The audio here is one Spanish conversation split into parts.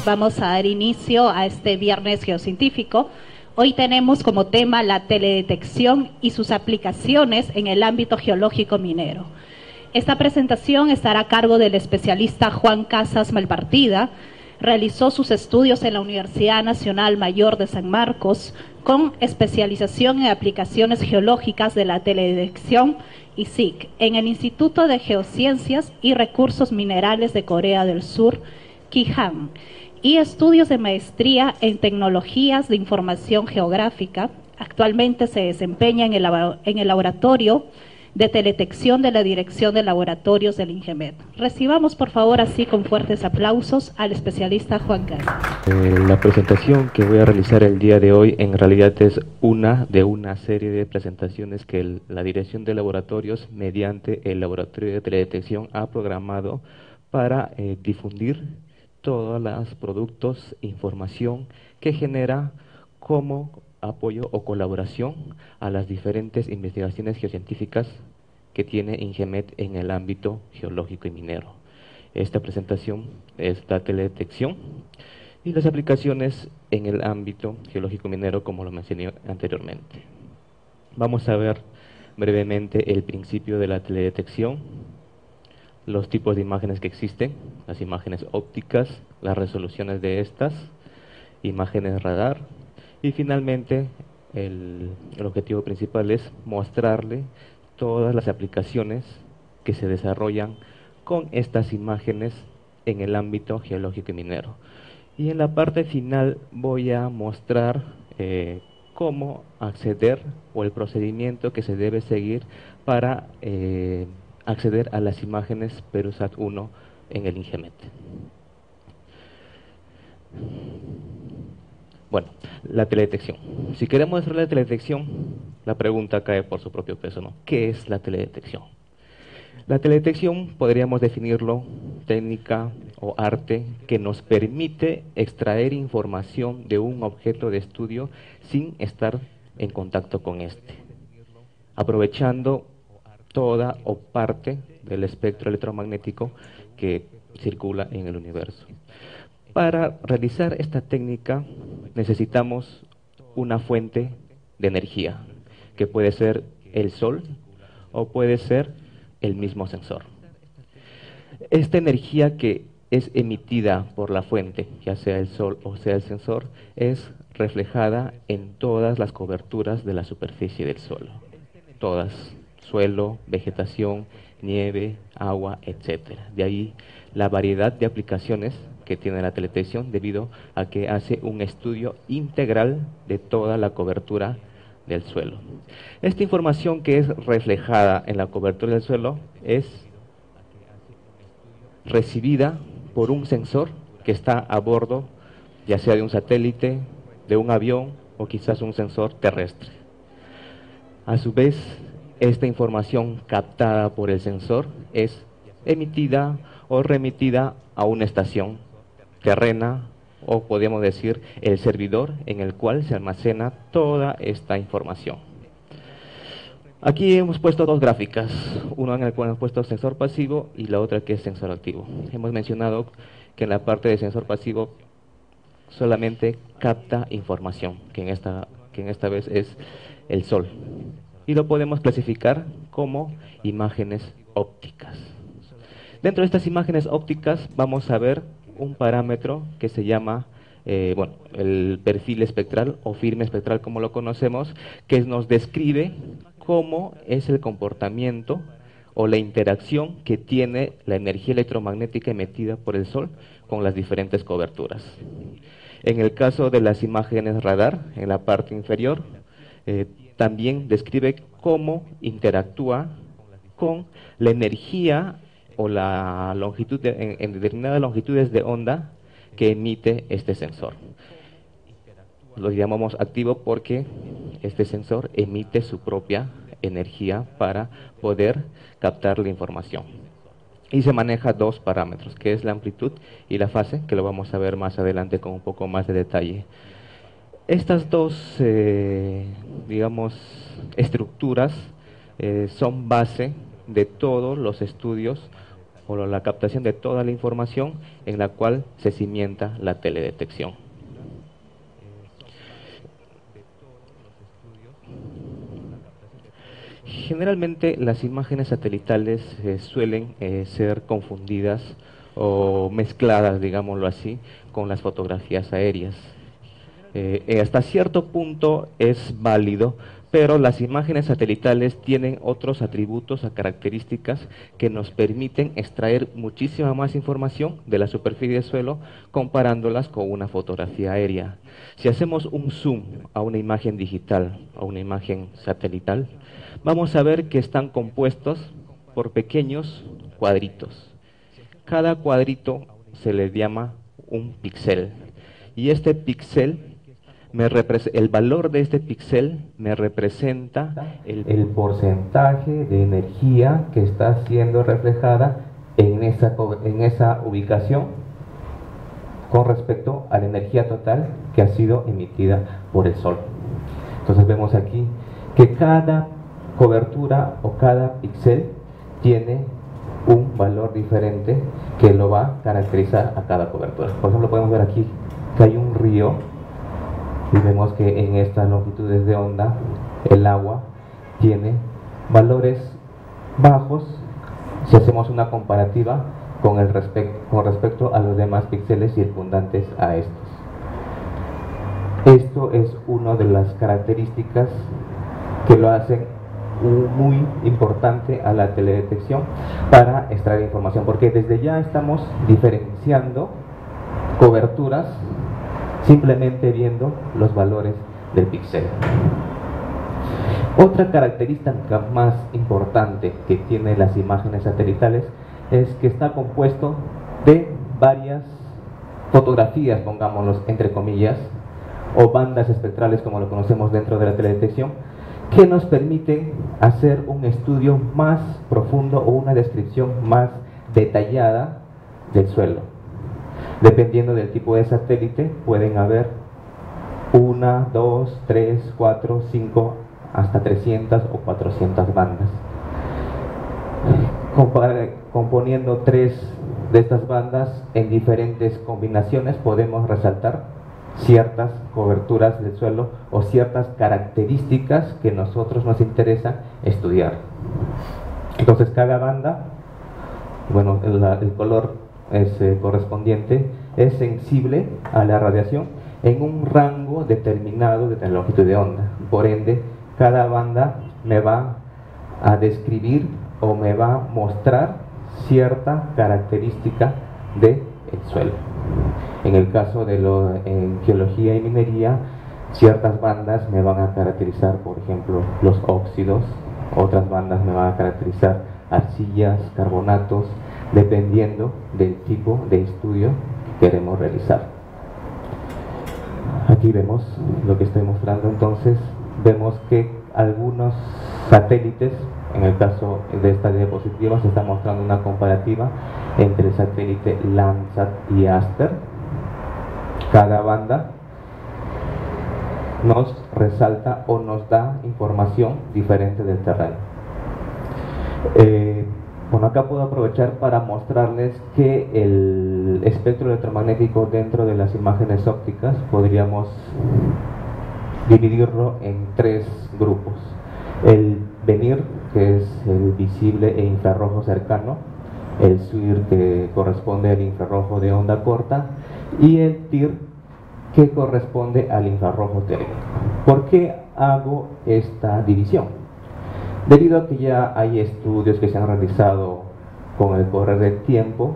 vamos a dar inicio a este viernes geocientífico. Hoy tenemos como tema la teledetección y sus aplicaciones en el ámbito geológico minero. Esta presentación estará a cargo del especialista Juan Casas Malpartida. Realizó sus estudios en la Universidad Nacional Mayor de San Marcos con especialización en aplicaciones geológicas de la teledetección ISIC en el Instituto de Geociencias y Recursos Minerales de Corea del Sur, Kihan, y estudios de maestría en tecnologías de información geográfica. Actualmente se desempeña en el laboratorio de teledetección de la Dirección de Laboratorios del INGEMET. Recibamos, por favor, así con fuertes aplausos al especialista Juan Casas. La presentación que voy a realizar el día de hoy en realidad es una de una serie de presentaciones que la Dirección de Laboratorios, mediante el Laboratorio de Teledetección, ha programado para difundir todos los productos e información que genera como apoyo o colaboración a las diferentes investigaciones geocientíficas que tiene INGEMET en el ámbito geológico y minero. Esta presentación es la teledetección y las aplicaciones en el ámbito geológico minero, como lo mencioné anteriormente. Vamos a ver brevemente el principio de la teledetección, los tipos de imágenes que existen, las imágenes ópticas, las resoluciones de estas, imágenes radar, y finalmente el objetivo principal es mostrarle todas las aplicaciones que se desarrollan con estas imágenes en el ámbito geológico y minero. Y en la parte final voy a mostrar cómo acceder o el procedimiento que se debe seguir para acceder a las imágenes Perusat 1 en el INGEMET. Bueno, la teledetección. Si queremos hacer la teledetección, la pregunta cae por su propio peso, ¿no? ¿Qué es la teledetección? La teledetección podríamos definirlo técnica o arte que nos permite extraer información de un objeto de estudio sin estar en contacto con este, aprovechando toda o parte del espectro electromagnético que circula en el universo. Para realizar esta técnica necesitamos una fuente de energía, que puede ser el sol o puede ser el mismo sensor. Esta energía que es emitida por la fuente, ya sea el sol o sea el sensor, es reflejada en todas las coberturas de la superficie del suelo. Todas, suelo, vegetación, nieve, agua, etc. De ahí la variedad de aplicaciones que tiene la teledetección, debido a que hace un estudio integral de toda la cobertura del suelo. Esta información que es reflejada en la cobertura del suelo es recibida por un sensor que está a bordo, ya sea de un satélite, de un avión o quizás un sensor terrestre. A su vez, esta información captada por el sensor es emitida o remitida a una estación terrena, o podríamos decir el servidor en el cual se almacena toda esta información. Aquí hemos puesto dos gráficas, una en la cual hemos puesto sensor pasivo y la otra que es sensor activo. Hemos mencionado que en la parte de sensor pasivo solamente capta información, que en esta vez es el sol, y lo podemos clasificar como imágenes ópticas. Dentro de estas imágenes ópticas vamos a ver un parámetro que se llama el perfil espectral o firme espectral, como lo conocemos, que nos describe cómo es el comportamiento o la interacción que tiene la energía electromagnética emitida por el Sol con las diferentes coberturas. En el caso de las imágenes radar, en la parte inferior, también describe cómo interactúa con la energía o la longitud en determinadas longitudes de onda que emite este sensor. Lo llamamos activo porque este sensor emite su propia energía para poder captar la información. Y se maneja dos parámetros, que es la amplitud y la fase, que lo vamos a ver más adelante con un poco más de detalle. Estas dos, estructuras son base de todos los estudios o la captación de toda la información en la cual se cimienta la teledetección. Generalmente las imágenes satelitales suelen ser confundidas o mezcladas, digámoslo así, con las fotografías aéreas. Hasta cierto punto es válido, pero las imágenes satelitales tienen otros atributos o características que nos permiten extraer muchísima más información de la superficie del suelo comparándolas con una fotografía aérea. Si hacemos un zoom a una imagen digital o una imagen satelital, vamos a ver que están compuestos por pequeños cuadritos. Cada cuadrito se le llama un píxel, y este píxel, el valor de este píxel me representa el porcentaje de energía que está siendo reflejada en esa ubicación con respecto a la energía total que ha sido emitida por el Sol. Entonces vemos aquí que cada cobertura o cada píxel tiene un valor diferente que lo va a caracterizar a cada cobertura. Por ejemplo, podemos ver aquí que hay un río y vemos que en estas longitudes de onda el agua tiene valores bajos si hacemos una comparativa con respecto a los demás píxeles circundantes a estos. Esto es una de las características que lo hacen muy importante a la teledetección para extraer información, porque desde ya estamos diferenciando coberturas simplemente viendo los valores del píxel. Otra característica más importante que tienen las imágenes satelitales es que está compuesto de varias fotografías, pongámoslos entre comillas, o bandas espectrales como lo conocemos dentro de la teledetección, que nos permiten hacer un estudio más profundo o una descripción más detallada del suelo. Dependiendo del tipo de satélite, pueden haber 1, 2, 3, 4, 5, hasta 300 o 400 bandas. Componiendo 3 de estas bandas en diferentes combinaciones, podemos resaltar ciertas coberturas del suelo o ciertas características que nosotros nos interesa estudiar. Entonces cada banda, bueno, el color correspondiente es sensible a la radiación en un rango determinado de longitud de onda. Por ende, cada banda me va a describir o me va a mostrar cierta característica del suelo. En el caso de en geología y minería, ciertas bandas me van a caracterizar, por ejemplo, los óxidos, otras bandas me van a caracterizar arcillas, carbonatos, dependiendo del tipo de estudio que queremos realizar. Aquí vemos lo que estoy mostrando. Entonces vemos que algunos satélites, en el caso de esta diapositiva se está mostrando una comparativa entre el satélite Landsat y Aster. Cada banda nos resalta o nos da información diferente del terreno. Bueno, acá puedo aprovechar para mostrarles que el espectro electromagnético dentro de las imágenes ópticas podríamos dividirlo en 3 grupos. El VENIR, que es el visible e infrarrojo cercano, el SWIR, que corresponde al infrarrojo de onda corta, y el TIR, que corresponde al infrarrojo térmico. ¿Por qué hago esta división? Debido a que ya hay estudios que se han realizado con el correr del tiempo,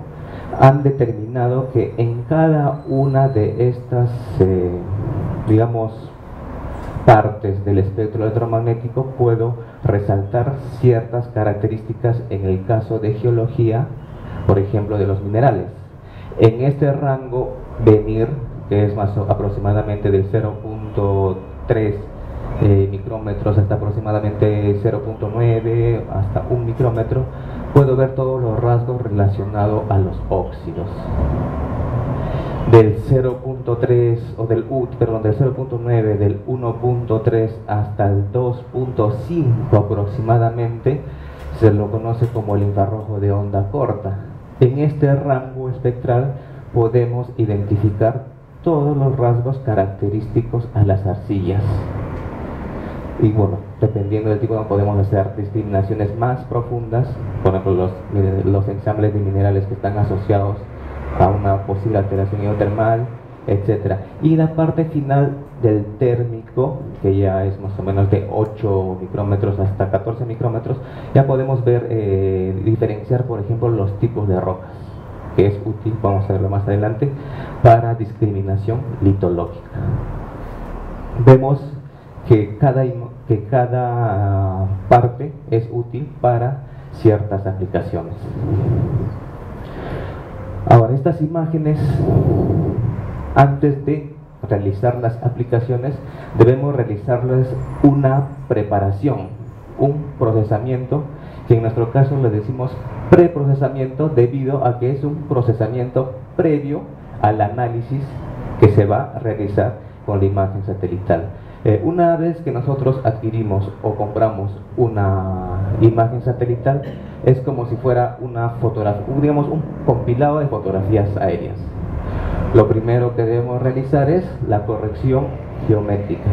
han determinado que en cada una de estas, digamos, partes del espectro electromagnético puedo resaltar ciertas características en el caso de geología, por ejemplo, de los minerales. En este rango VENIR, que es más aproximadamente del 0.3 micrómetros hasta aproximadamente 0.9 hasta 1 micrómetro, puedo ver todos los rasgos relacionados a los óxidos. Del 0.3 o del 0.9, del 1.3 hasta el 2.5 aproximadamente, se lo conoce como el infrarrojo de onda corta. En este rango espectral podemos identificar todos los rasgos característicos a las arcillas. Y bueno, dependiendo del tipo, podemos hacer discriminaciones más profundas, por ejemplo, los ensambles de minerales que están asociados a una posible alteración hidrotermal, etc. Y la parte final del térmico, que ya es más o menos de 8 micrómetros hasta 14 micrómetros, ya podemos ver, diferenciar, por ejemplo, los tipos de rocas, que es útil, vamos a verlo más adelante, para discriminación litológica. Vemos que cada parte es útil para ciertas aplicaciones. Ahora, estas imágenes, antes de realizar las aplicaciones, debemos realizarles una preparación, un procesamiento, que en nuestro caso le decimos preprocesamiento, debido a que es un procesamiento previo al análisis que se va a realizar con la imagen satelital. Una vez que nosotros adquirimos o compramos una imagen satelital, es como si fuera una fotografía, digamos, un compilado de fotografías aéreas. Lo primero que debemos realizar es la corrección geométrica.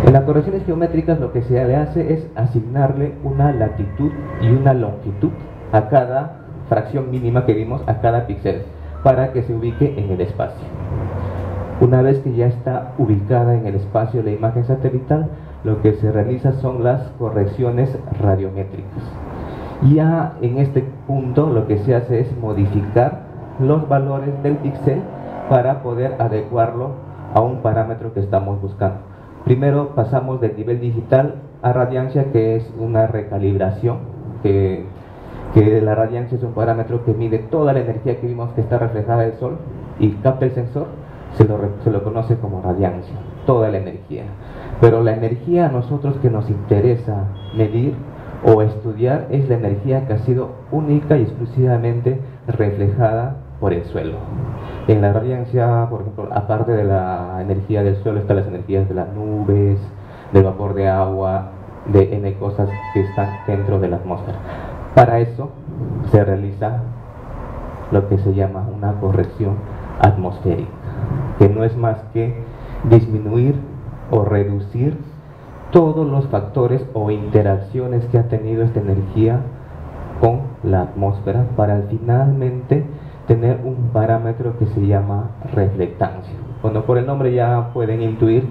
En las correcciones geométricas lo que se le hace es asignarle una latitud y una longitud a cada fracción mínima que vimos, a cada píxel, para que se ubique en el espacio. Una vez que ya está ubicada en el espacio la imagen satelital, lo que se realiza son las correcciones radiométricas. Ya en este punto lo que se hace es modificar los valores del píxel para poder adecuarlo a un parámetro que estamos buscando. Primero pasamos del nivel digital a radiancia, que es una recalibración, que la radiancia es un parámetro que mide toda la energía que vimos que está reflejada del Sol y capta el sensor. Se lo conoce como radiancia, toda la energía. Pero la energía a nosotros que nos interesa medir o estudiar es la energía que ha sido única y exclusivamente reflejada por el suelo. En la radiancia, por ejemplo, aparte de la energía del suelo, están las energías de las nubes, del vapor de agua, de N cosas que están dentro de la atmósfera. Para eso se realiza lo que se llama una corrección atmosférica, que no es más que disminuir o reducir todos los factores o interacciones que ha tenido esta energía con la atmósfera para finalmente tener un parámetro que se llama reflectancia. Bueno, por el nombre ya pueden intuir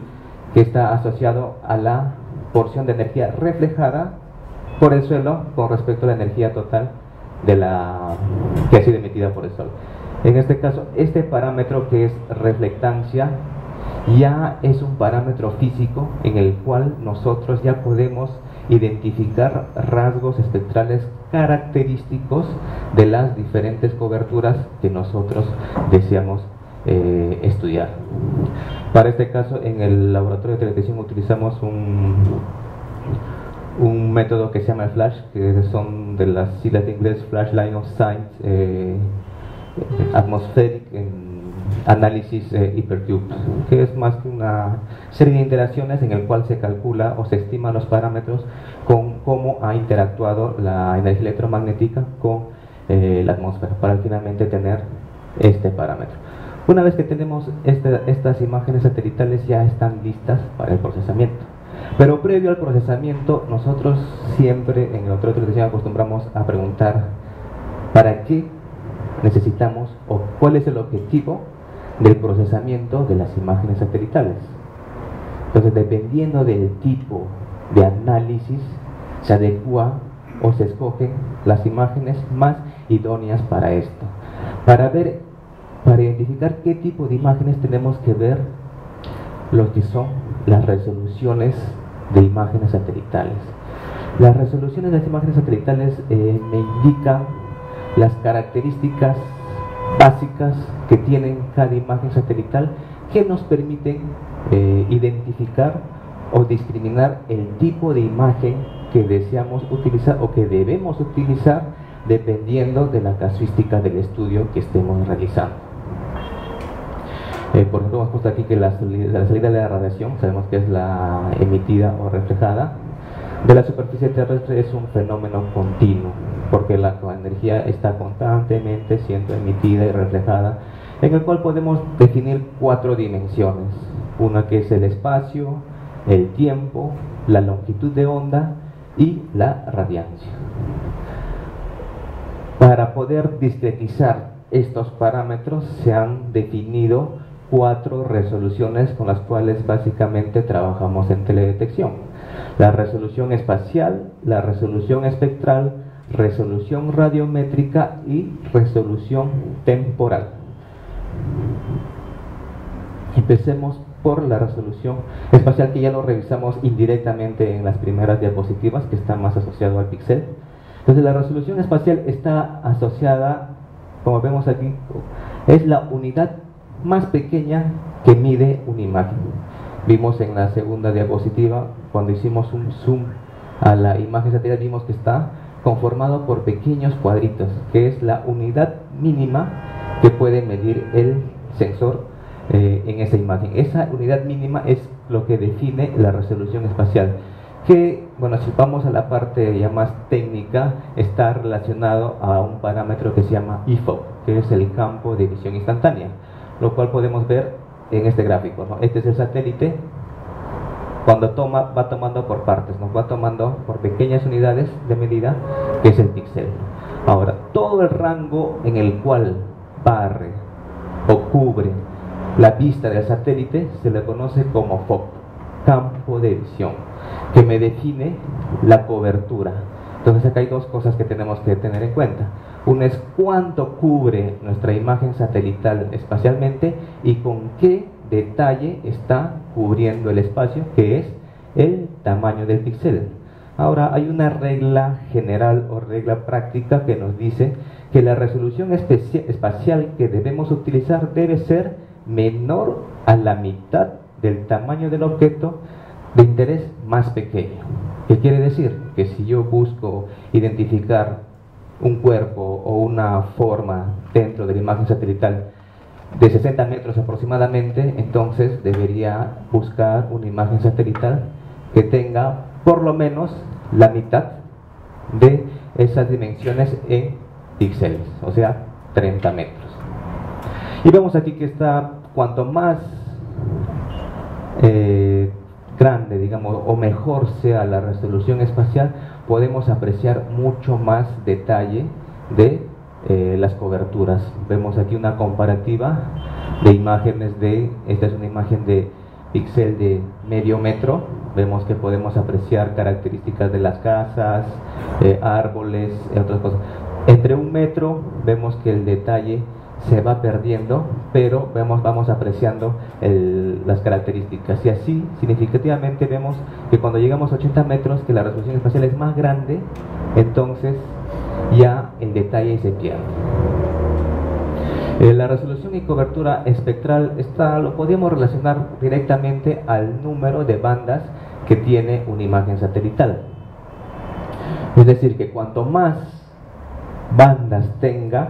que está asociado a la porción de energía reflejada por el suelo con respecto a la energía total de que ha sido emitida por el Sol. En este caso, este parámetro que es reflectancia ya es un parámetro físico en el cual nosotros ya podemos identificar rasgos espectrales característicos de las diferentes coberturas que nosotros deseamos estudiar. Para este caso, en el laboratorio de teledetección utilizamos un método que se llama el FLASH, que son de las siglas de inglés Flash Line of Sight Atmospheric Analysis Hypercube, que es más que una serie de interacciones en el cual se calcula o se estiman los parámetros con cómo ha interactuado la energía electromagnética con la atmósfera, para finalmente tener este parámetro. Una vez que tenemos estas imágenes satelitales, ya están listas para el procesamiento. Pero previo al procesamiento, nosotros siempre en el laboratorio de teledetección acostumbramos a preguntar ¿para qué necesitamos o cuál es el objetivo del procesamiento de las imágenes satelitales? Entonces, dependiendo del tipo de análisis, se adecua o se escogen las imágenes más idóneas para esto. Para identificar qué tipo de imágenes tenemos que ver lo que son las resoluciones de imágenes satelitales. Las resoluciones de las imágenes satelitales me indican las características básicas que tienen cada imagen satelital, que nos permiten identificar o discriminar el tipo de imagen que deseamos utilizar o que debemos utilizar dependiendo de la casuística del estudio que estemos realizando. Por ejemplo, hemos puesto aquí que la salida de la radiación sabemos que es la emitida o reflejada. de la superficie terrestre es un fenómeno continuo, porque la energía está constantemente siendo emitida y reflejada, en el cual podemos definir 4 dimensiones, una que es el espacio, el tiempo, la longitud de onda y la radiancia. Para poder discretizar estos parámetros se han definido 4 resoluciones con las cuales básicamente trabajamos en teledetección: la resolución espacial, la resolución espectral, resolución radiométrica y resolución temporal. Empecemos por la resolución espacial, que ya lo revisamos indirectamente en las primeras diapositivas, que está más asociado al píxel. Entonces la resolución espacial está asociada, como vemos aquí, es la unidad más pequeña que mide una imagen. Vimos en la segunda diapositiva, cuando hicimos un zoom a la imagen satelital, vimos que está conformado por pequeños cuadritos, que es la unidad mínima que puede medir el sensor en esa imagen. Esa unidad mínima es lo que define la resolución espacial, que, bueno, si vamos a la parte ya más técnica, está relacionado a un parámetro que se llama IFOP, que es el campo de visión instantánea, lo cual podemos ver en este gráfico, ¿no? Este es el satélite. Cuando toma, va tomando por partes, nos va tomando por pequeñas unidades de medida, que es el píxel. Ahora, todo el rango en el cual barre o cubre la vista del satélite se le conoce como FOC, campo de visión, que me define la cobertura. Entonces acá hay 2 cosas que tenemos que tener en cuenta. Una es cuánto cubre nuestra imagen satelital espacialmente y con qué detalle está cubriendo el espacio, que es el tamaño del píxel. Ahora, hay una regla general o regla práctica que nos dice que la resolución espacial que debemos utilizar debe ser menor a la mitad del tamaño del objeto de interés más pequeño. ¿Qué quiere decir? Que si yo busco identificar un cuerpo o una forma dentro de la imagen satelital de 60 metros aproximadamente, entonces debería buscar una imagen satelital que tenga por lo menos la mitad de esas dimensiones en píxeles, o sea, 30 metros. Y vemos aquí que está, cuanto más grande, digamos, o mejor sea la resolución espacial, podemos apreciar mucho más detalle de las coberturas. Vemos aquí una comparativa de imágenes esta es una imagen de píxel de medio metro. Vemos que podemos apreciar características de las casas, árboles, otras cosas. Entre 1 metro vemos que el detalle se va perdiendo, pero vamos apreciando las características, y así significativamente vemos que cuando llegamos a 80 metros, que la resolución espacial es más grande, entonces ya el detalle se pierde. La resolución y cobertura espectral lo podemos relacionar directamente al número de bandas que tiene una imagen satelital. Es decir, que cuanto más bandas tenga,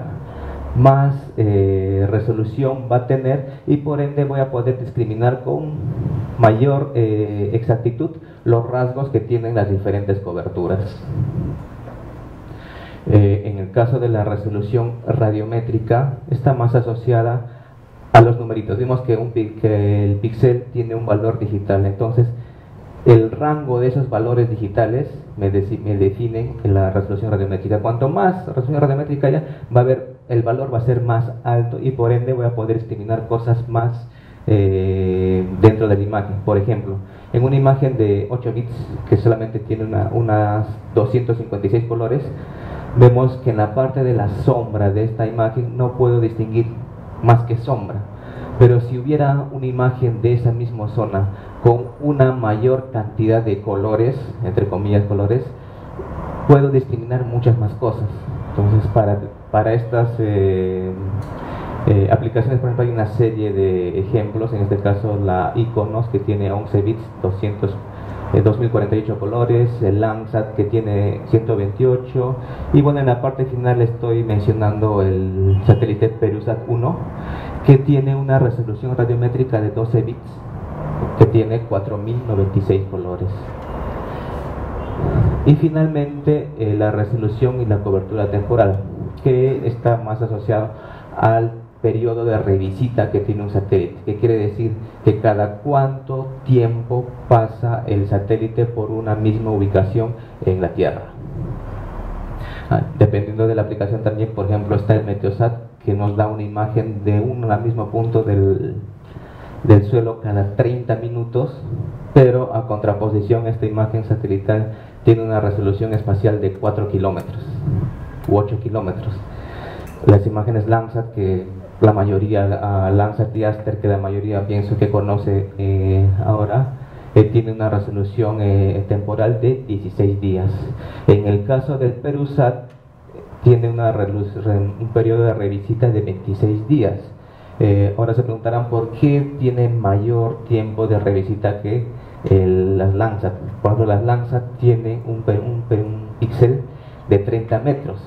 más resolución va a tener, y por ende voy a poder discriminar con mayor exactitud los rasgos que tienen las diferentes coberturas. En el caso de la resolución radiométrica, está más asociada a los numeritos. Vimos que el píxel tiene un valor digital, entonces el rango de esos valores digitales me definen la resolución radiométrica. Cuanto más resolución radiométrica haya, el valor va a ser más alto, y por ende voy a poder discriminar cosas más dentro de la imagen. Por ejemplo, en una imagen de 8 bits que solamente tiene unas 256 colores, vemos que en la parte de la sombra de esta imagen no puedo distinguir más que sombra. Pero si hubiera una imagen de esa misma zona con una mayor cantidad de colores, entre comillas colores, puedo discriminar muchas más cosas. Entonces para estas aplicaciones, por ejemplo, hay una serie de ejemplos. En este caso la Iconos, que tiene 11 bits, 2048 colores, el Landsat, que tiene 128, y bueno, en la parte final estoy mencionando el satélite Perusat 1, que tiene una resolución radiométrica de 12 bits, que tiene 4096 colores. Y finalmente la resolución y la cobertura temporal, que está más asociado al periodo de revisita que tiene un satélite, que quiere decir que cada cuánto tiempo pasa el satélite por una misma ubicación en la Tierra. Dependiendo de la aplicación también, por ejemplo, está el Meteosat, que nos da una imagen de un mismo punto del suelo cada 30 minutos, pero a contraposición esta imagen satelital tiene una resolución espacial de 4 kilómetros u 8 kilómetros. Las imágenes Landsat, que la mayoría, Landsat y Aster, que la mayoría pienso que conoce ahora, tiene una resolución temporal de 16 días. En el caso del PeruSat, tiene un periodo de revisita de 26 días. Ahora se preguntarán por qué tiene mayor tiempo de revisita que las Landsat. Por ejemplo, las Landsat tienen un píxel de 30 metros.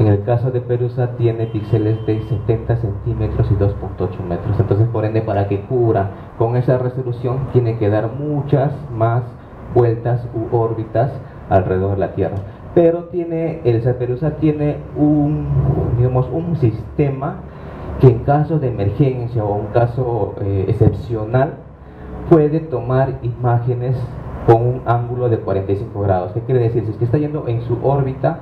En el caso de PeruSat tiene píxeles de 70 centímetros y 2.8 metros. Entonces, por ende, para que cubra con esa resolución, tiene que dar muchas más vueltas u órbitas alrededor de la Tierra. Pero el PeruSat tiene un sistema que en caso de emergencia o un caso excepcional puede tomar imágenes con un ángulo de 45 grados. ¿Qué quiere decir? Si es que está yendo en su órbita,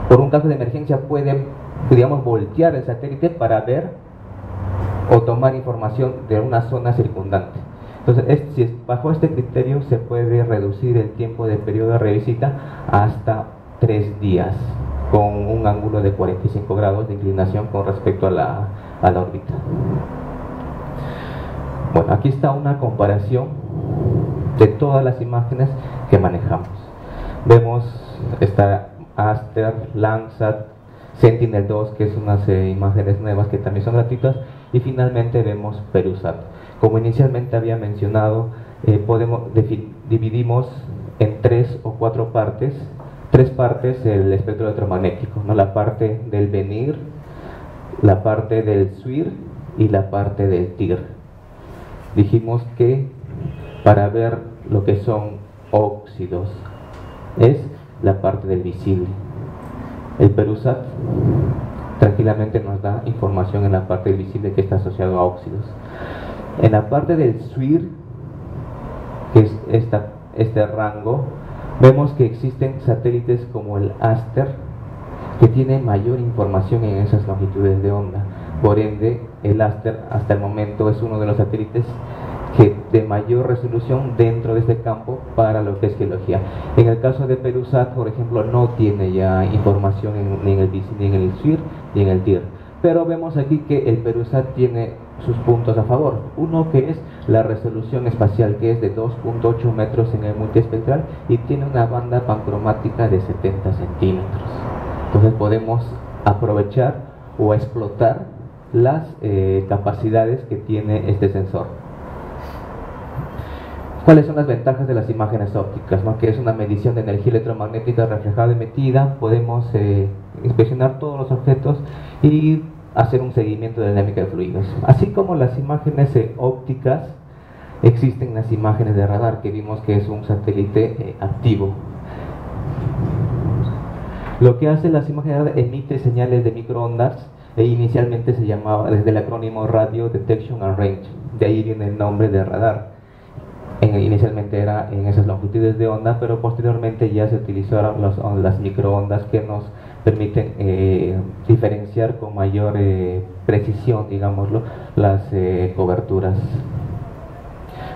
por un caso de emergencia puede, digamos, voltear el satélite para ver o tomar información de una zona circundante. Entonces, bajo este criterio se puede reducir el tiempo del periodo de revisita hasta 3 días, con un ángulo de 45 grados de inclinación con respecto a la órbita. Bueno, aquí está una comparación de todas las imágenes que manejamos. Vemos esta Aster, Landsat, Sentinel-2, que es unas imágenes nuevas que también son gratuitas, y finalmente vemos PeruSat. Como inicialmente había mencionado, dividimos en 3 o 4 partes. 3 partes el espectro electromagnético, ¿no? La parte del venir, la parte del SWIR y la parte del TIR. Dijimos que para ver lo que son óxidos es la parte del visible. El PeruSat tranquilamente nos da información en la parte del visible que está asociado a óxidos. En la parte del SWIR, que es este rango, vemos que existen satélites como el Aster que tienen mayor información en esas longitudes de onda. Por ende, el Aster hasta el momento es uno de los satélites de mayor resolución dentro de este campo para lo que es geología. En el caso de PeruSat, por ejemplo, no tiene ya información ni en el SWIR ni en el TIR. Pero vemos aquí que el PeruSat tiene sus puntos a favor. Uno, que es la resolución espacial, que es de 2.8 metros en el multiespectral y tiene una banda pancromática de 70 centímetros. Entonces podemos aprovechar o explotar las capacidades que tiene este sensor. ¿Cuáles son las ventajas de las imágenes ópticas? ¿No? Que es una medición de energía electromagnética reflejada y emitida. Podemos inspeccionar todos los objetos y hacer un seguimiento de dinámica de fluidos. Así como las imágenes ópticas, existen las imágenes de radar, que vimos que es un satélite activo. Lo que hace las imágenes de radar, emite señales de microondas, e inicialmente se llamaba, desde el acrónimo Radio Detection and Range, de ahí viene el nombre de radar. Inicialmente era en esas longitudes de onda, pero posteriormente ya se utilizaron las microondas, que nos permiten diferenciar con mayor precisión, digámoslo, las coberturas.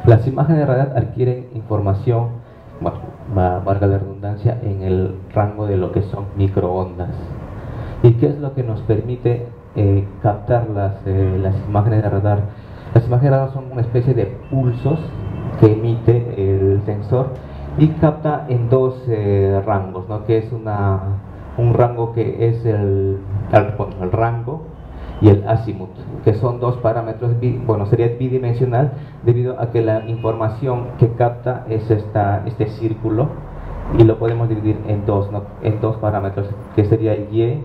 Las imágenes de radar adquieren información, bueno, valga la redundancia, en el rango de lo que son microondas. ¿Y qué es lo que nos permite captar las imágenes de radar? Las imágenes de radar son una especie de pulsos que emite el sensor y capta en 2 rangos, ¿no? Que es un rango que es el rango y el azimut, que son 2 parámetros, sería bidimensional, debido a que la información que capta es este círculo, y lo podemos dividir en 2, ¿no? En 2 parámetros, que sería el Y,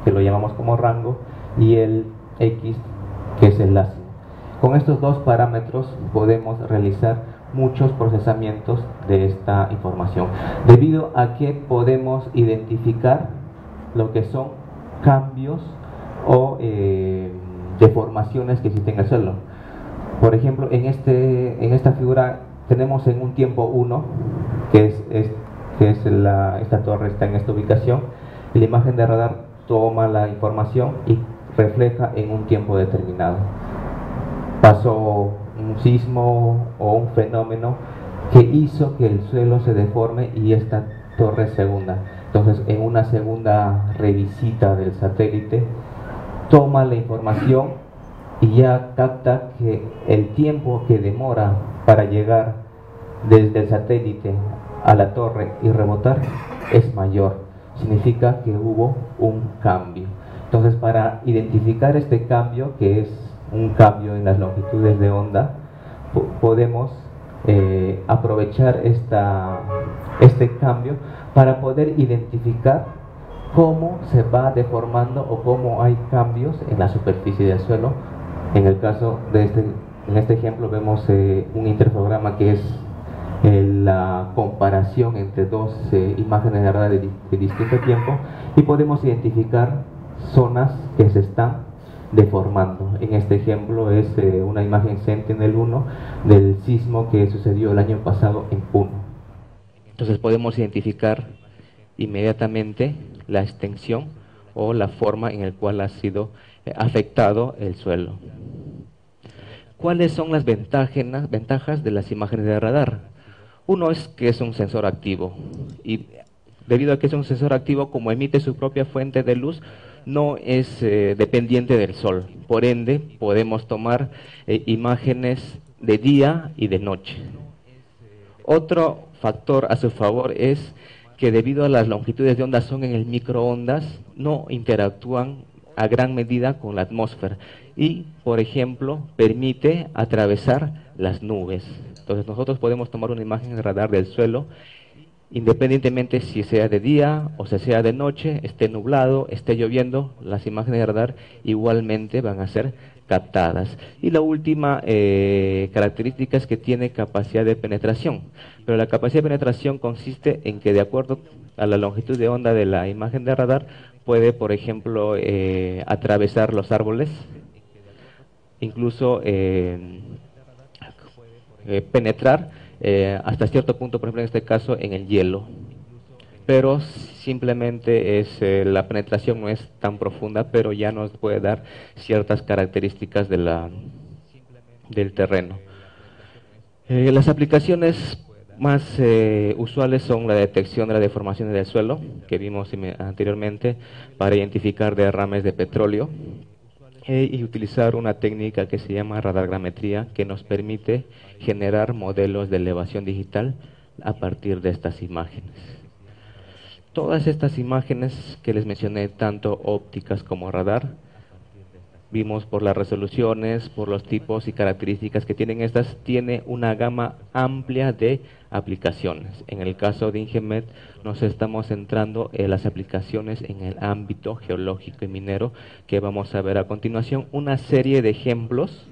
que lo llamamos como rango, y el X, que es el azimut. Con estos 2 parámetros podemos realizar muchos procesamientos de esta información, debido a que podemos identificar lo que son cambios o deformaciones que existen en el suelo. Por ejemplo, en esta figura tenemos en un tiempo 1, esta torre está en esta ubicación, y la imagen de radar toma la información y refleja en un tiempo determinado. Pasó un sismo o un fenómeno que hizo que el suelo se deforme y esta torre se hunda. Entonces, en una segunda revisita del satélite, toma la información y ya capta que el tiempo que demora para llegar desde el satélite a la torre y rebotar es mayor. Significa que hubo un cambio. Entonces, para identificar este cambio, que es un cambio en las longitudes de onda, podemos aprovechar este cambio para poder identificar cómo se va deformando o cómo hay cambios en la superficie del suelo. En el caso de en este ejemplo vemos un interferograma que es la comparación entre dos imágenes de radar de distinto tiempo, y podemos identificar zonas que se están deformando. En este ejemplo es una imagen Sentinel-1 del sismo que sucedió el año pasado en Puno. Entonces podemos identificar inmediatamente la extensión o la forma en la cual ha sido afectado el suelo. ¿Cuáles son las ventajas de las imágenes de radar? Uno es que es un sensor activo, y debido a que es un sensor activo, como emite su propia fuente de luz, no es dependiente del sol. Por ende, podemos tomar imágenes de día y de noche. Otro factor a su favor es que debido a las longitudes de onda son en el microondas, no interactúan a gran medida con la atmósfera y, por ejemplo, permite atravesar las nubes. Entonces nosotros podemos tomar una imagen de radar del suelo independientemente si sea de día o sea de noche, esté nublado, esté lloviendo, las imágenes de radar igualmente van a ser captadas. Y la última característica es que tiene capacidad de penetración, pero la capacidad de penetración consiste en que de acuerdo a la longitud de onda de la imagen de radar puede, por ejemplo, atravesar los árboles, incluso penetrar hasta cierto punto, por ejemplo en este caso, en el hielo. Pero simplemente la penetración no es tan profunda, pero ya nos puede dar ciertas características del terreno. Las aplicaciones más usuales son la detección de las deformaciones del suelo, que vimos anteriormente, para identificar derrames de petróleo, y utilizar una técnica que se llama radargrametría, que nos permite generar modelos de elevación digital a partir de estas imágenes. Todas estas imágenes que les mencioné, tanto ópticas como radar, vimos por las resoluciones, por los tipos y características que tienen estas, tiene una gama amplia de aplicaciones. En el caso de Ingemet nos estamos centrando en las aplicaciones en el ámbito geológico y minero, que vamos a ver a continuación una serie de ejemplos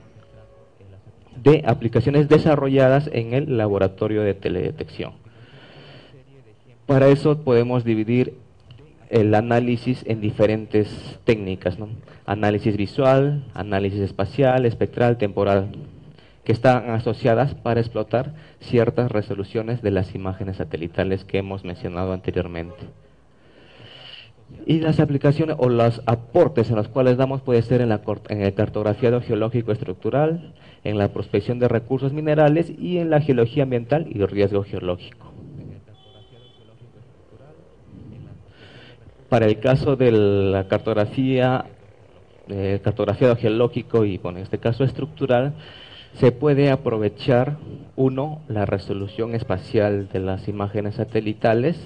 de aplicaciones desarrolladas en el laboratorio de teledetección. Para eso podemos dividir el análisis en diferentes técnicas, ¿no? Análisis visual, análisis espacial, espectral, temporal, que están asociadas para explotar ciertas resoluciones de las imágenes satelitales que hemos mencionado anteriormente. Y las aplicaciones o los aportes en los cuales damos puede ser en el cartografiado geológico estructural, en la prospección de recursos minerales y en la geología ambiental y riesgo geológico. Para el caso de la cartografía, cartografiado geológico y en este caso estructural, se puede aprovechar, uno, la resolución espacial de las imágenes satelitales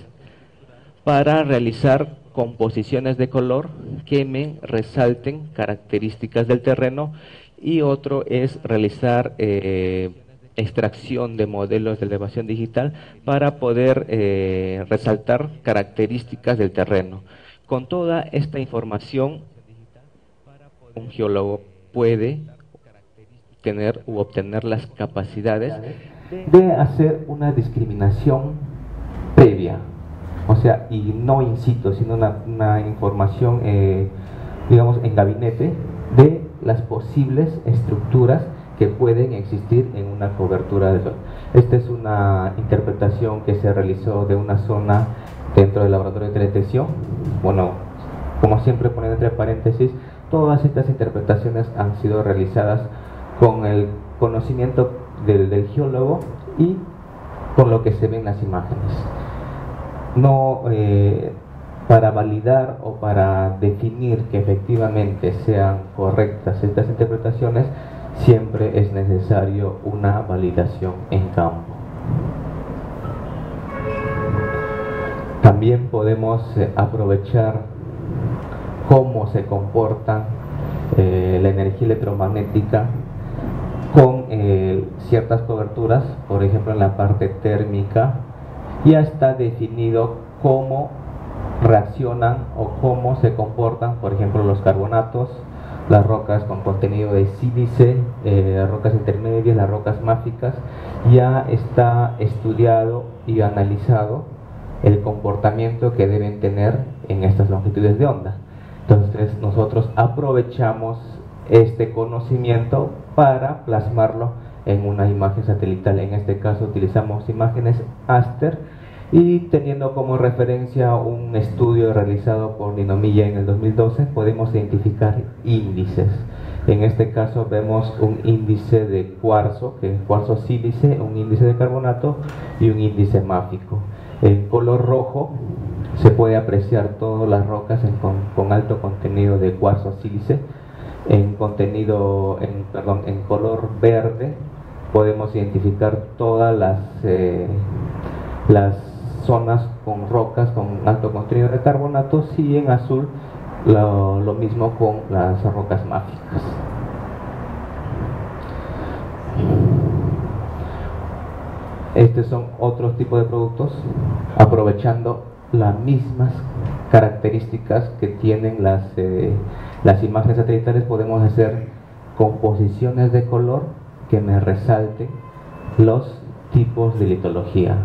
para realizar composiciones de color que resalten características del terreno, y otro es realizar extracción de modelos de elevación digital para poder resaltar características del terreno. Con toda esta información, un geólogo puede tener u obtener las capacidades de hacer una discriminación previa, o sea, y no in situ, sino una información, digamos, en gabinete de las posibles estructuras que pueden existir en una cobertura de sol. Esta es una interpretación que se realizó de una zona dentro del laboratorio de teledetección. Bueno, como siempre poniendo entre paréntesis, todas estas interpretaciones han sido realizadas con el conocimiento del geólogo y con lo que se ve en las imágenes. No para validar o para definir que efectivamente sean correctas estas interpretaciones, siempre es necesario una validación en campo. También podemos aprovechar cómo se comporta la energía electromagnética con ciertas coberturas. Por ejemplo, en la parte térmica ya está definido cómo reaccionan o cómo se comportan, por ejemplo, los carbonatos, las rocas con contenido de sílice, rocas intermedias, las rocas máficas. Ya está estudiado y analizado el comportamiento que deben tener en estas longitudes de onda. Entonces nosotros aprovechamos este conocimiento para plasmarlo en una imagen satelital. En este caso utilizamos imágenes Aster, y teniendo como referencia un estudio realizado por Ninomiya en el 2012, podemos identificar índices. En este caso vemos un índice de cuarzo, que es cuarzo sílice, un índice de carbonato y un índice máfico. En color rojo se puede apreciar todas las rocas con alto contenido de cuarzo sílice. En color verde podemos identificar todas las zonas con rocas con alto contenido de carbonatos, y en azul lo mismo con las rocas máficas. Estos son otros tipos de productos, aprovechando las mismas características que tienen las imágenes satelitales. Podemos hacer composiciones de color que me resalten los tipos de litología.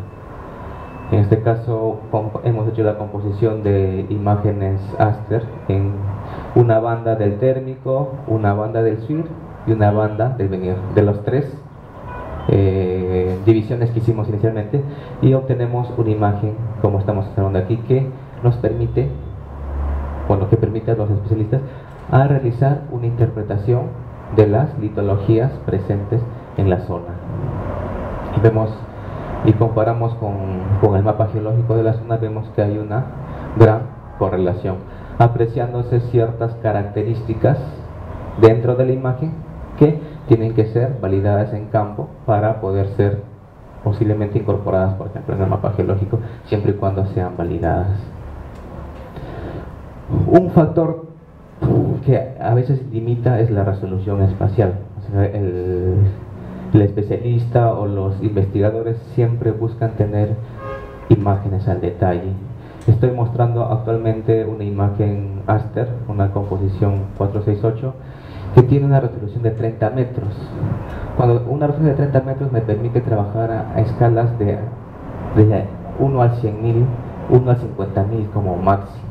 En este caso hemos hecho la composición de imágenes Aster en una banda del térmico, una banda del SWIR y una banda del Venir, de los tres divisiones que hicimos inicialmente, y obtenemos una imagen, como estamos observando aquí, que nos permite, bueno, que permite a los especialistas a realizar una interpretación de las litologías presentes en la zona. Y vemos y comparamos con el mapa geológico de la zona, vemos que hay una gran correlación, apreciándose ciertas características dentro de la imagen que tienen que ser validadas en campo para poder ser posiblemente incorporadas, por ejemplo, en el mapa geológico, siempre y cuando sean validadas. Un factor que a veces limita es la resolución espacial. O sea, el especialista o los investigadores siempre buscan tener imágenes al detalle. Estoy mostrando actualmente una imagen Aster, una composición 468, que tiene una resolución de 30 metros. Cuando una resolución de 30 metros me permite trabajar a escalas de 1 al 100.000, 1 al 50.000 como máximo.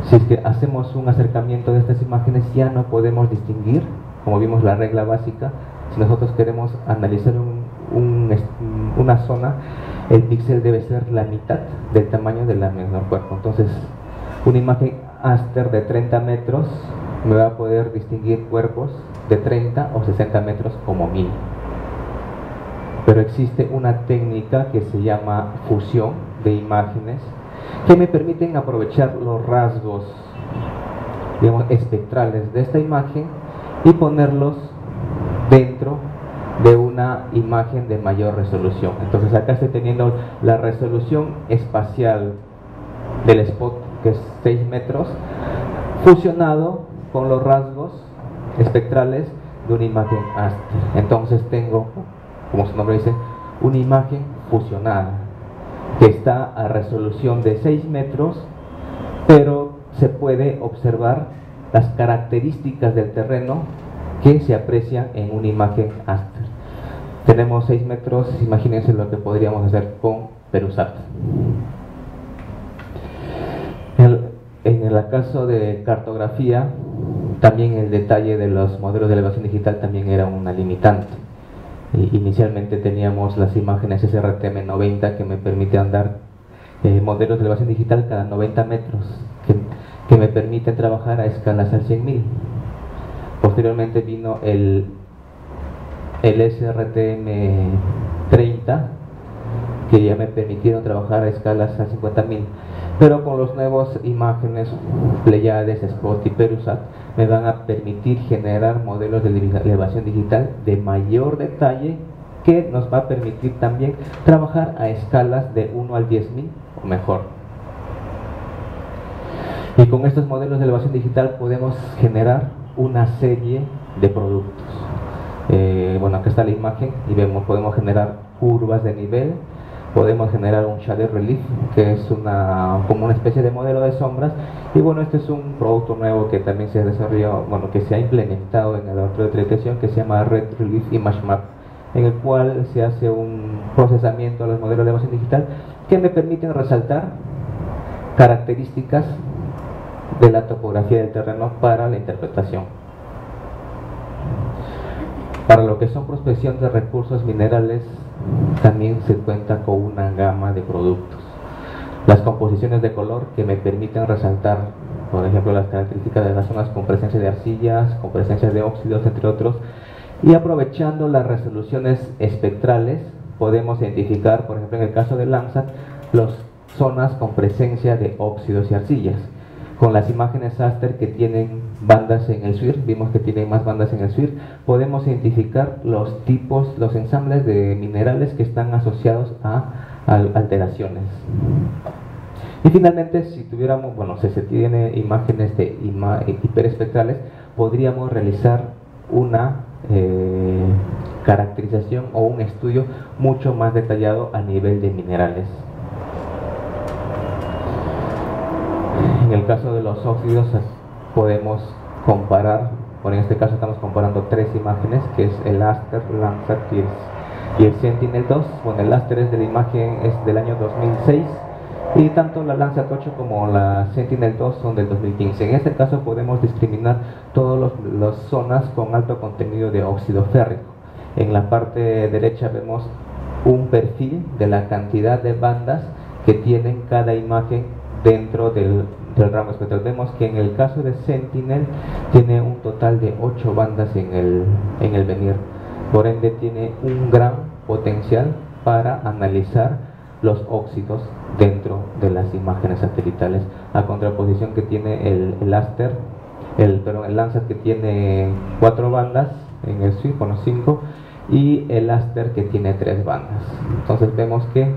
Si es que hacemos un acercamiento de estas imágenes, ya no podemos distinguir, como vimos la regla básica. Si nosotros queremos analizar una zona, el píxel debe ser la mitad del tamaño del menor cuerpo. Entonces, una imagen Aster de 30 metros me va a poder distinguir cuerpos de 30 o 60 metros como mínimo. Pero existe una técnica que se llama fusión de imágenes, que me permiten aprovechar los rasgos, digamos, espectrales de esta imagen y ponerlos dentro de una imagen de mayor resolución. Entonces acá estoy teniendo la resolución espacial del spot, que es 6 metros, fusionado con los rasgos espectrales de una imagen Aster. Entonces tengo, como su nombre dice, una imagen fusionada que está a resolución de 6 metros, pero se puede observar las características del terreno que se aprecian en una imagen Aster. Tenemos 6 metros, imagínense lo que podríamos hacer con Perusat. En el caso de cartografía, también el detalle de los modelos de elevación digital también era una limitante. Inicialmente teníamos las imágenes SRTM90 que me permitían dar modelos de elevación digital cada 90 metros, que me permiten trabajar a escalas al 100.000. Posteriormente vino el SRTM30, que ya me permitieron trabajar a escalas a 50.000. Pero con los nuevos imágenes Pleiades, Spot y Perusat me van a permitir generar modelos de elevación digital de mayor detalle, que nos va a permitir también trabajar a escalas de 1 al 10.000 o mejor. Y con estos modelos de elevación digital podemos generar una serie de productos. Bueno, acá está la imagen y podemos generar curvas de nivel. Podemos generar un shader relief, que es como una especie de modelo de sombras. Y bueno, este es un producto nuevo que también se desarrolló, bueno, que se ha implementado en el laboratorio de 3D que se llama Red Relief Image Map, en el cual se hace un procesamiento de los modelos de elevación digital que me permiten resaltar características de la topografía del terreno para la interpretación. Para lo que son prospección de recursos minerales, también se cuenta con una gama de productos. Las composiciones de color que me permiten resaltar, por ejemplo, las características de las zonas con presencia de arcillas, con presencia de óxidos, entre otros. Y aprovechando las resoluciones espectrales, podemos identificar, por ejemplo, en el caso de Landsat, las zonas con presencia de óxidos y arcillas. Con las imágenes Aster que tienen bandas en el SWIR, vimos que tienen más bandas en el SWIR, podemos identificar los tipos, los ensambles de minerales que están asociados a alteraciones. Y finalmente, si tuviéramos, bueno, si se tiene imágenes de hiperespectrales, podríamos realizar una caracterización o un estudio mucho más detallado a nivel de minerales. En el caso de los óxidos podemos comparar, bueno, en este caso estamos comparando 3 imágenes, que es el Aster, Landsat y el Sentinel-2. Bueno, el Aster es de la imagen, es del año 2006, y tanto la Landsat 8 como la Sentinel-2 son del 2015. En este caso podemos discriminar todas las zonas con alto contenido de óxido férrico. En la parte derecha vemos un perfil de la cantidad de bandas que tienen cada imagen dentro del ramo espectral. Vemos que en el caso de Sentinel tiene un total de 8 bandas en el venir, por ende tiene un gran potencial para analizar los óxidos dentro de las imágenes satelitales, a contraposición que tiene el Aster, el Landsat, que tiene 4 bandas en el SWIR, bueno, 5, y el Aster, que tiene 3 bandas. Entonces vemos que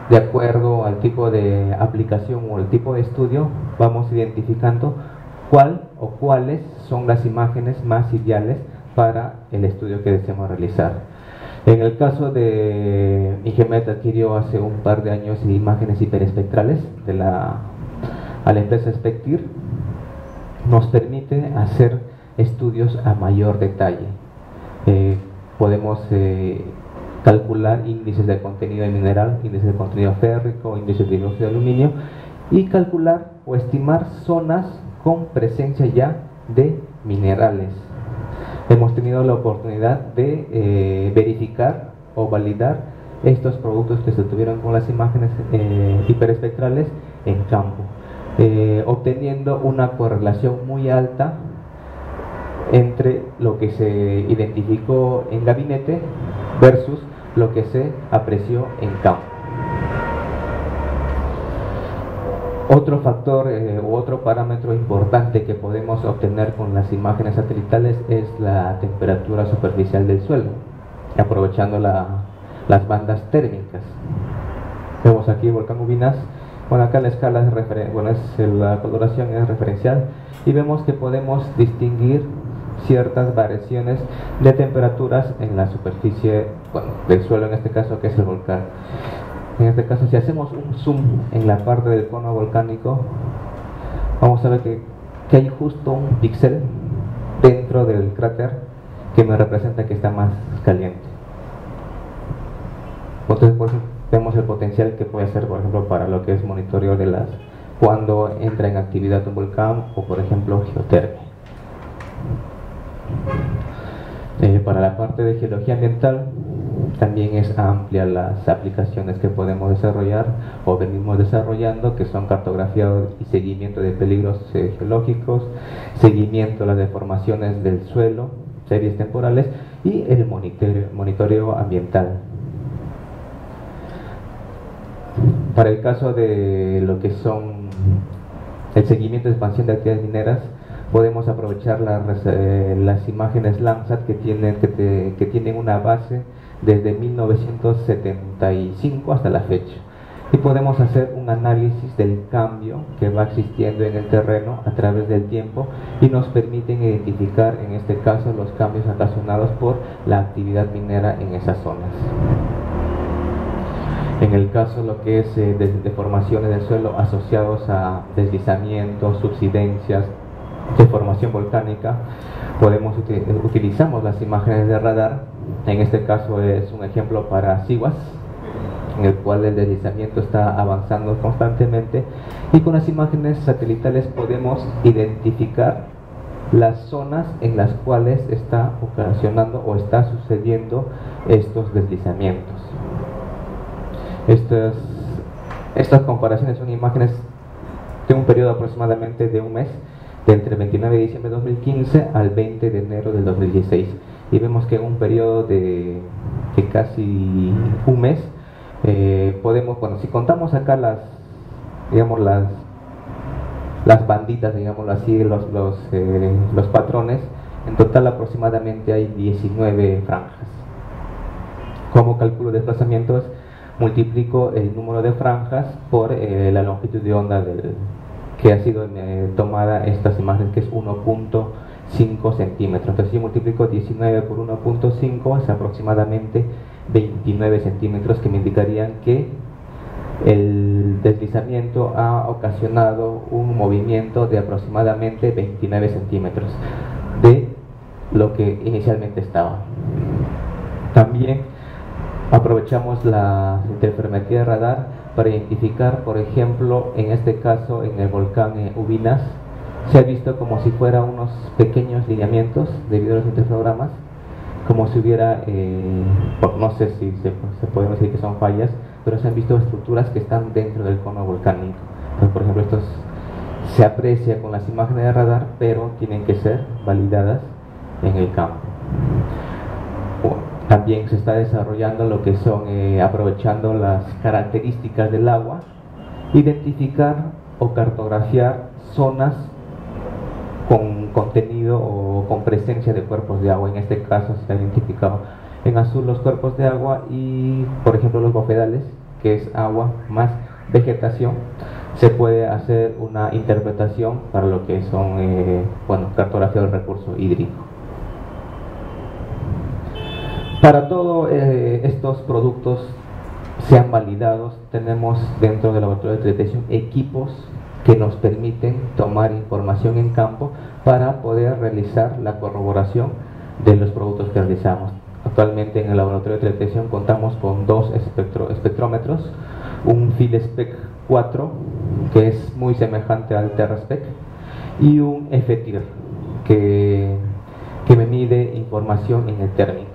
de acuerdo al tipo de aplicación o el tipo de estudio, vamos identificando cuál o cuáles son las imágenes más ideales para el estudio que deseamos realizar. En el caso de Ingemet, adquirió hace un par de años imágenes hiperespectrales a la empresa Spectir. Nos permite hacer estudios a mayor detalle. Podemos calcular índices de contenido de mineral, índices de contenido férrico, índices de dióxido de aluminio, y calcular o estimar zonas con presencia ya de minerales. Hemos tenido la oportunidad de verificar o validar estos productos que se obtuvieron con las imágenes hiperespectrales en campo, obteniendo una correlación muy alta entre lo que se identificó en gabinete versus lo que se apreció en campo. Otro factor u otro parámetro importante que podemos obtener con las imágenes satelitales es la temperatura superficial del suelo, aprovechando las bandas térmicas. Vemos aquí volcán Ubinas. Bueno, acá la escala es la coloración es referencial, y vemos que podemos distinguir ciertas variaciones de temperaturas en la superficie, bueno, del suelo, en este caso, que es el volcán. En este caso, si hacemos un zoom en la parte del cono volcánico, vamos a ver que hay justo un píxel dentro del cráter que me representa que está más caliente. Entonces, por eso vemos el potencial que puede ser, por ejemplo, para lo que es monitoreo de cuando entra en actividad un volcán o, por ejemplo, geotermia. Para la parte de geología ambiental también es amplia las aplicaciones que podemos desarrollar o venimos desarrollando, que son cartografía y seguimiento de peligros geológicos, seguimiento de las deformaciones del suelo, series temporales y el monitoreo ambiental. Para el caso de lo que son el seguimiento de expansión de actividades mineras, podemos aprovechar las imágenes Landsat que tienen una base desde 1975 hasta la fecha, y podemos hacer un análisis del cambio que va existiendo en el terreno a través del tiempo y nos permiten identificar en este caso los cambios ocasionados por la actividad minera en esas zonas. En el caso lo que es deformaciones del suelo asociados a deslizamientos, subsidencias, deformación volcánica, utilizamos las imágenes de radar. En este caso es un ejemplo para Sihuas, en el cual el deslizamiento está avanzando constantemente, y con las imágenes satelitales podemos identificar las zonas en las cuales está ocasionando o está sucediendo estos deslizamientos. Estas comparaciones son imágenes de un periodo aproximadamente de un mes, de entre el 29 de diciembre de 2015 al 20 de enero del 2016, y vemos que en un periodo de casi un mes podemos, bueno, si contamos acá las banditas, digámoslo así, los patrones, en total aproximadamente hay 19 franjas. ¿Cómo calculo desplazamientos? Multiplico el número de franjas por la longitud de onda que ha sido tomada estas imágenes, que es 1.5 centímetros. Entonces, si yo multiplico 19 por 1.5, es aproximadamente 29 centímetros, que me indicarían que el deslizamiento ha ocasionado un movimiento de aproximadamente 29 centímetros de lo que inicialmente estaba. También aprovechamos la interferometría de radar para identificar, por ejemplo, en este caso en el volcán Ubinas, se ha visto como si fuera unos pequeños lineamientos debido a los interferogramas, como si hubiera, no sé si se puede decir que son fallas, pero se han visto estructuras que están dentro del cono volcánico. Entonces, por ejemplo, estos se aprecia con las imágenes de radar, pero tienen que ser validadas en el campo. También se está desarrollando lo que son, aprovechando las características del agua, identificar o cartografiar zonas con contenido o con presencia de cuerpos de agua. En este caso se ha identificado en azul los cuerpos de agua y, por ejemplo, los bofedales, que es agua más vegetación. Se puede hacer una interpretación para lo que son, cartografía del recurso hídrico. Para todos estos productos sean validados, tenemos dentro del laboratorio de detección equipos que nos permiten tomar información en campo para poder realizar la corroboración de los productos que realizamos. Actualmente en el laboratorio de detección contamos con dos espectrómetros, un Filspec 4, que es muy semejante al TerraSpec, y un FTIR, que me mide información en el térmico.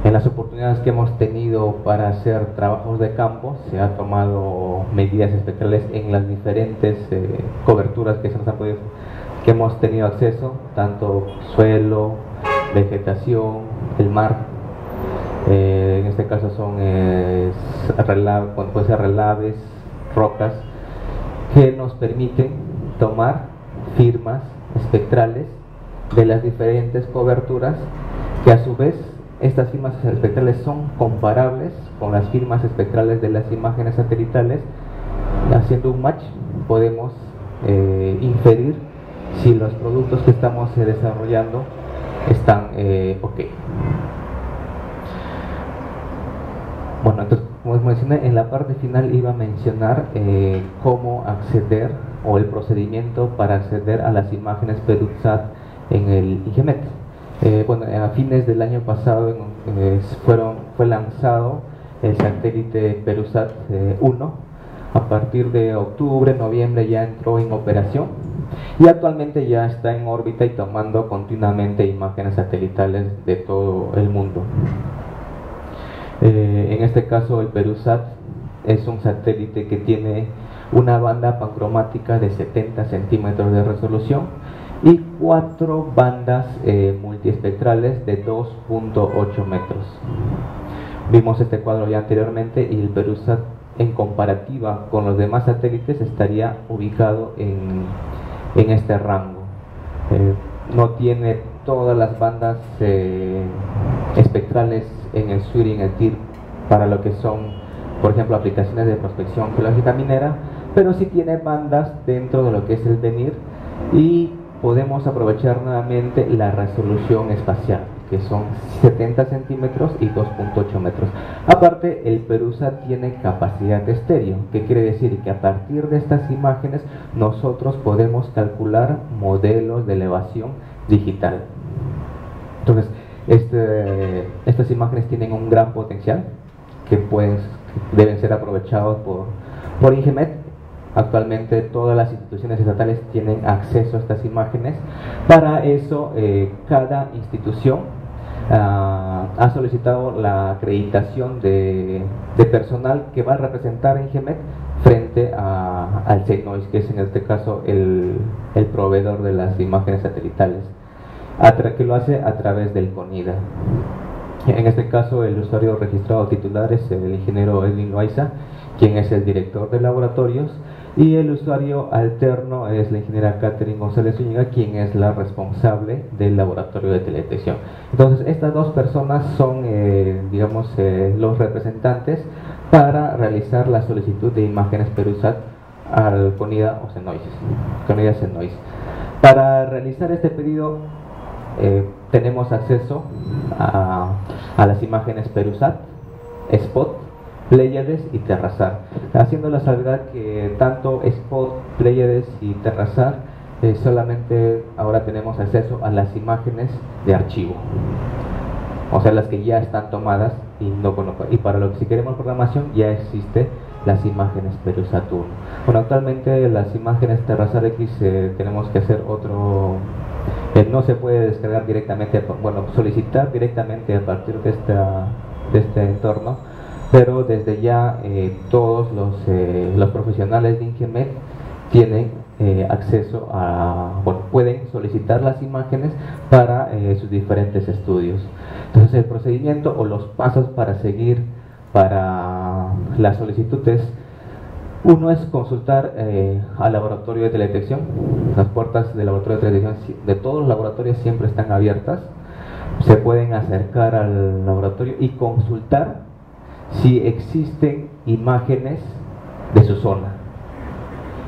En las oportunidades que hemos tenido para hacer trabajos de campo, se han tomado medidas espectrales en las diferentes coberturas que hemos tenido acceso, tanto suelo, vegetación, el mar. En este caso son puede ser relaves, rocas, que nos permiten tomar firmas espectrales de las diferentes coberturas, que a su vez estas firmas espectrales son comparables con las firmas espectrales de las imágenes satelitales. Haciendo un match podemos inferir si los productos que estamos desarrollando están ok. Bueno, entonces, como les mencioné, en la parte final iba a mencionar cómo acceder, o el procedimiento para acceder a las imágenes PEDUTSAT en el IGMET. Bueno, a fines del año pasado fue lanzado el satélite Perusat 1. A partir de octubre, noviembre ya entró en operación y actualmente ya está en órbita y tomando continuamente imágenes satelitales de todo el mundo. En este caso el Perusat es un satélite que tiene una banda pancromática de 70 centímetros de resolución y 4 bandas multiespectrales de 2.8 metros. Vimos este cuadro ya anteriormente y el Perusat, en comparativa con los demás satélites, estaría ubicado en este rango. No tiene todas las bandas espectrales en el SWIR y en el TIR para lo que son, por ejemplo, aplicaciones de prospección geológica minera, pero sí tiene bandas dentro de lo que es el VENIR y podemos aprovechar nuevamente la resolución espacial, que son 70 centímetros y 2.8 metros. Aparte, el Perusat tiene capacidad de estéreo, que quiere decir que a partir de estas imágenes nosotros podemos calcular modelos de elevación digital. Entonces, estas imágenes tienen un gran potencial que deben ser aprovechados por INGEMET. Actualmente todas las instituciones estatales tienen acceso a estas imágenes. Para eso, cada institución ha solicitado la acreditación de personal que va a representar a INGEMET frente al CNOIS, que es en este caso el proveedor de las imágenes satelitales, que lo hace a través del CONIDA. En este caso, el usuario registrado titular es el ingeniero Edwin Loaiza, quien es el director de laboratorios, y el usuario alterno es la ingeniera Catherine González Zúñiga, quien es la responsable del laboratorio de teledetección. Entonces, estas dos personas son, los representantes para realizar la solicitud de imágenes Perusat al CONIDA o CNOIS. Para realizar este pedido, tenemos acceso a las imágenes Perusat, Spot, Pléyades y Terrasar, haciendo la salvedad que tanto Spot, Pléyades y Terrasar solamente ahora tenemos acceso a las imágenes de archivo, o sea, las que ya están tomadas y para lo que si queremos programación ya existe las imágenes Perusat 1. Bueno, actualmente las imágenes Terrasar X tenemos que hacer no se puede descargar directamente, solicitar directamente a partir de este entorno, pero desde ya todos los profesionales de INGEMET tienen acceso pueden solicitar las imágenes para sus diferentes estudios. Entonces, el procedimiento o los pasos para seguir para la solicitud es: uno es consultar al laboratorio de teledetección. Las puertas del laboratorio de teledetección de todos los laboratorios siempre están abiertas. Se pueden acercar al laboratorio y consultar si existen imágenes de su zona.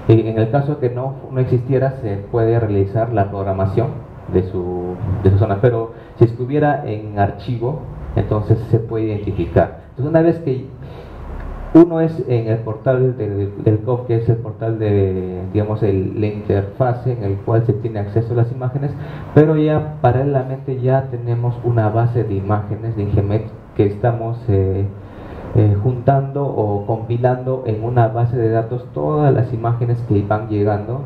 En el caso que no existiera, se puede realizar la programación de su zona, pero si estuviera en archivo, entonces se puede identificar. Entonces, una vez que uno es en el portal del COF, que es el portal de, la interfase en el cual se tiene acceso a las imágenes, pero ya paralelamente ya tenemos una base de imágenes de INGEMET que estamos juntando o compilando en una base de datos todas las imágenes que van llegando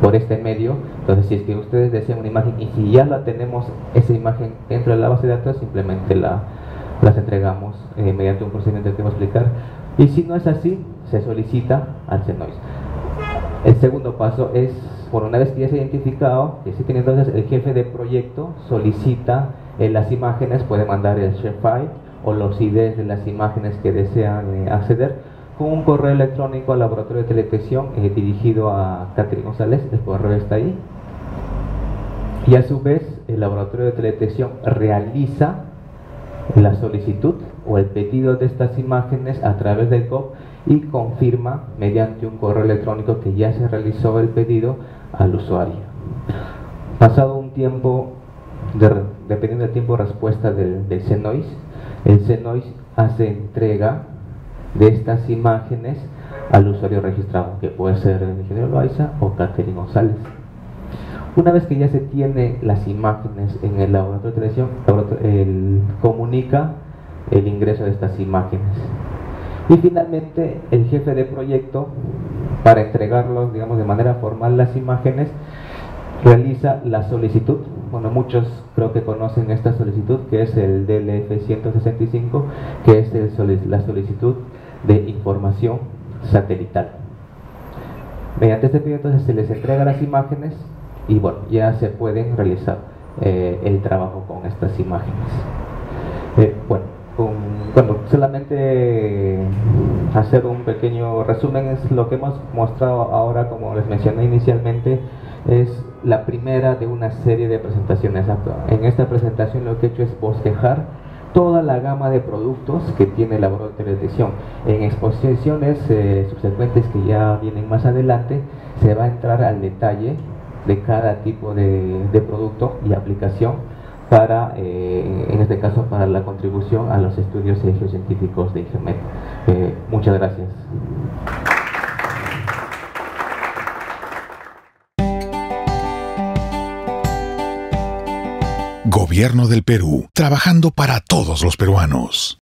por este medio. Entonces, si es que ustedes desean una imagen y si ya la tenemos esa imagen dentro de la base de datos, simplemente las entregamos mediante un procedimiento que voy a explicar, y si no es así, se solicita al CNOIS. El segundo paso es, una vez que ya se ha identificado que sí tiene, entonces el jefe de proyecto solicita las imágenes, puede mandar el shapefile o los IDs de las imágenes que desean acceder con un correo electrónico al laboratorio de teledetección dirigido a Catherine González. El correo está ahí, y a su vez el laboratorio de teledetección realiza la solicitud o el pedido de estas imágenes a través del COF y confirma mediante un correo electrónico que ya se realizó el pedido al usuario. Pasado un tiempo, dependiendo del tiempo de respuesta del CNOIS, el CNOIS hace entrega de estas imágenes al usuario registrado, que puede ser el ingeniero Loaiza o Catherine González. Una vez que ya se tiene las imágenes en el laboratorio de televisión, comunica el ingreso de estas imágenes. Y finalmente el jefe de proyecto, para entregarlos, digamos, de manera formal las imágenes, realiza la solicitud. Bueno, muchos creo que conocen esta solicitud, que es el DLF 165, que es la solicitud de información satelital. Mediante este periodo entonces se les entrega las imágenes y bueno, ya se pueden realizar el trabajo con estas imágenes. Bueno, solamente hacer un pequeño resumen, es lo que hemos mostrado ahora, como les mencioné inicialmente, es la primera de una serie de presentaciones. En esta presentación lo que he hecho es bosquejar toda la gama de productos que tiene el laboratorio de televisión. En exposiciones subsecuentes que ya vienen más adelante, se va a entrar al detalle de cada tipo de producto y aplicación para, en este caso, para la contribución a los estudios geocientíficos de IGEMET. Muchas gracias. Gobierno del Perú, trabajando para todos los peruanos.